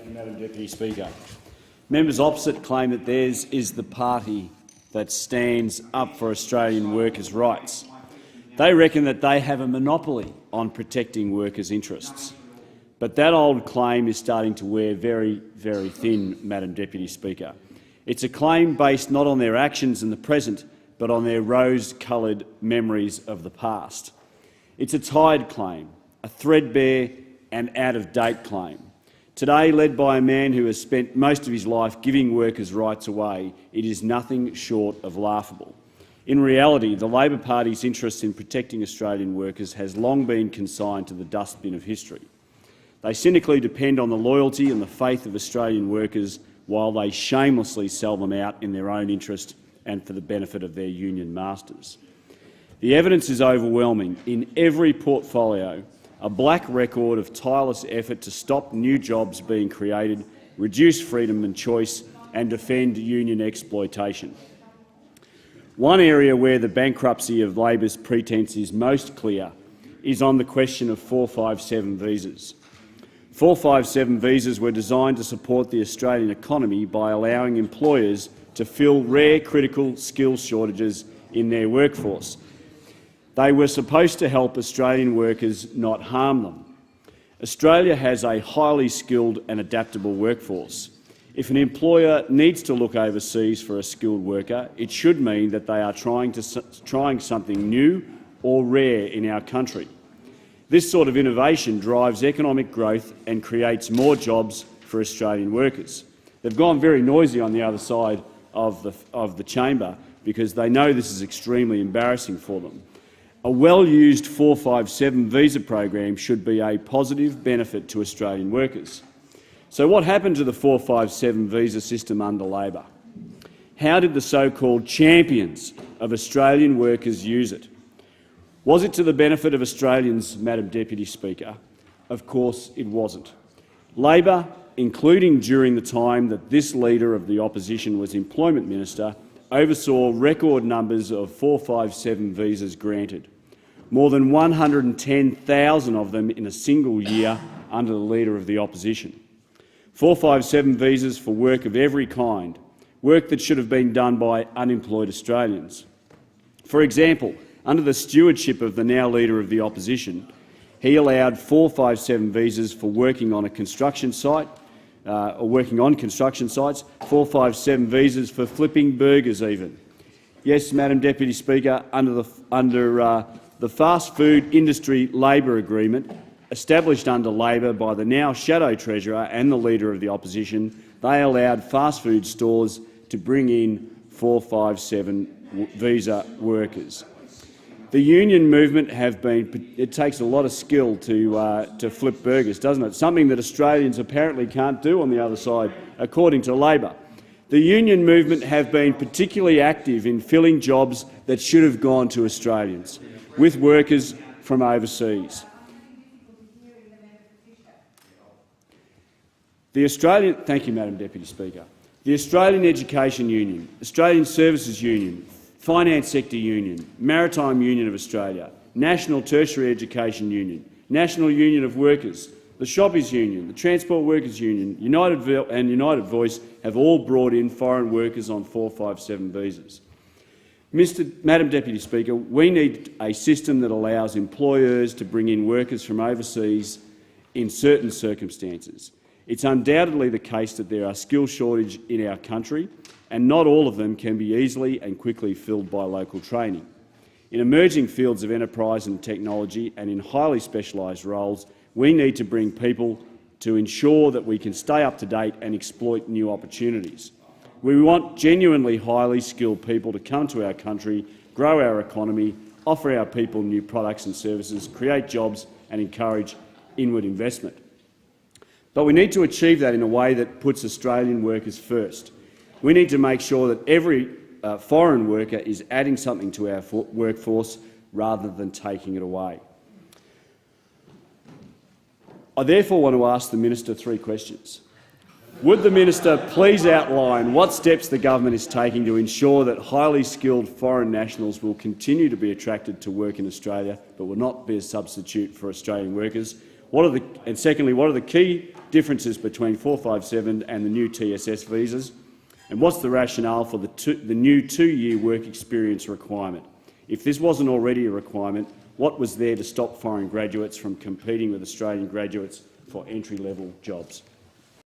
Thank you, Madam Deputy Speaker. Members opposite claim that theirs is the party that stands up for Australian workers' rights. They reckon that they have a monopoly on protecting workers' interests. But that old claim is starting to wear very, very thin, Madam Deputy Speaker. It's a claim based not on their actions in the present, but on their rose-coloured memories of the past. It's a tired claim, a threadbare and out-of-date claim. Today, led by a man who has spent most of his life giving workers' rights away, it is nothing short of laughable. In reality, the Labor Party's interest in protecting Australian workers has long been consigned to the dustbin of history. They cynically depend on the loyalty and the faith of Australian workers while they shamelessly sell them out in their own interest and for the benefit of their union masters. The evidence is overwhelming. In every portfolio, a black record of tireless effort to stop new jobs being created, reduce freedom and choice and defend union exploitation. One area where the bankruptcy of Labor's pretence is most clear is on the question of 457 visas. 457 visas were designed to support the Australian economy by allowing employers to fill rare critical skills shortages in their workforce. They were supposed to help Australian workers, not harm them. Australia has a highly skilled and adaptable workforce. If an employer needs to look overseas for a skilled worker, it should mean that they are trying something new or rare in our country. This sort of innovation drives economic growth and creates more jobs for Australian workers. They've gone very noisy on the other side of the chamber because they know this is extremely embarrassing for them. A well-used 457 visa program should be a positive benefit to Australian workers. So what happened to the 457 visa system under Labor? How did the so-called champions of Australian workers use it? Was it to the benefit of Australians, Madam Deputy Speaker? Of course it wasn't. Labor, including during the time that this Leader of the Opposition was Employment Minister, oversaw record numbers of 457 visas granted, more than 110,000 of them in a single year under the Leader of the Opposition. 457 visas for work of every kind, work that should have been done by unemployed Australians. For example, under the stewardship of the now Leader of the Opposition, he allowed 457 visas for working on a construction site, or working on construction sites, 457 visas for flipping burgers even. Yes, Madam Deputy Speaker, under the Fast Food Industry Labor Agreement, established under Labor by the now Shadow Treasurer and the Leader of the Opposition, they allowed fast food stores to bring in 457 visa workers. The union movement have been. It takes a lot of skill to flip burgers, doesn't it? Something that Australians apparently can't do on the other side, according to Labor. The union movement have been particularly active in filling jobs that should have gone to Australians, with workers from overseas. Thank you, Madam Deputy Speaker. The Australian Education Union, Australian Services Union, Finance Sector Union, Maritime Union of Australia, National Tertiary Education Union, National Union of Workers, the Shoppers Union, the Transport Workers Union, United Voice have all brought in foreign workers on 457 visas. Madam Deputy Speaker, we need a system that allows employers to bring in workers from overseas in certain circumstances. It's undoubtedly the case that there are skill shortages in our country, and not all of them can be easily and quickly filled by local training. In emerging fields of enterprise and technology and in highly specialised roles, we need to bring people to ensure that we can stay up to date and exploit new opportunities. We want genuinely highly skilled people to come to our country, grow our economy, offer our people new products and services, create jobs and encourage inward investment. But we need to achieve that in a way that puts Australian workers first. We need to make sure that every foreign worker is adding something to our workforce rather than taking it away. I therefore want to ask the Minister 3 questions. Would the Minister please outline what steps the government is taking to ensure that highly skilled foreign nationals will continue to be attracted to work in Australia but will not be a substitute for Australian workers? Secondly, what are the key differences between 457 and the new TSS visas? And what's the rationale for the new 2-year work experience requirement? If this wasn't already a requirement, what was there to stop foreign graduates from competing with Australian graduates for entry-level jobs?